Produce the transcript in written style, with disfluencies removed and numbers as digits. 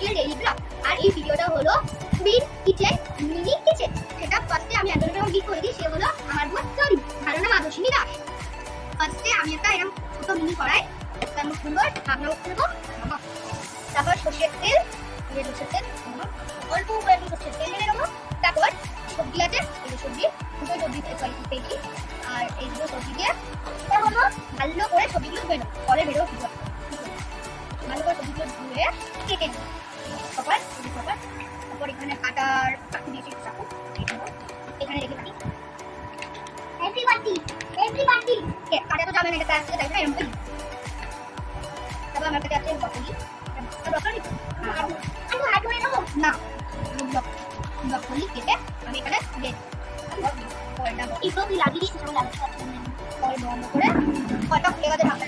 Lifestyle daily blog. আর এই ভিডিওটা হলো কুইন কিচেন মিনি কিচেন। সেটা ফার্স্টে আমি একজনকে যখন গিফট করে দিই, সে হলো আমার বোন তরি, ভালো নাম আদর্শিনী দাস। ফার্স্টে আমি একটা এরকম ছোট মিনি কড়াই, তার মধ্যে সুন্দর ঢাকনা করবো, তারপর সর্ষের তেল, সর্ষের তেল অল্প করে একটু সর্ষের তেল ঢেলে দেবো। তারপর সবজি আছে, এই সবজি দুটো সবজি পেয়েছি, আর এই দুটো সবজি দিয়ে হলো ভালো করে সবজিগুলো ধুয়ে নেবো, পরে বেরো ভালো করে সবজিগুলো ধুয়ে কেটে নেবো। তারপর এখানে কাটার চাকু দিয়েছি, চাকু এখানে রেখে দিই। এভরিবাডি কাটা তো যাবে না, এটা কাছ থেকে দেখবে এরকম করে। তারপর আমার কাছে আছে ব্রকলি, না ব্রকলি কেটে আমি এখানে দিয়ে দিই। লাগিয়ে দিয়েছি, বন্ধ করে কয়টা খুলে গেছে ঢাকনা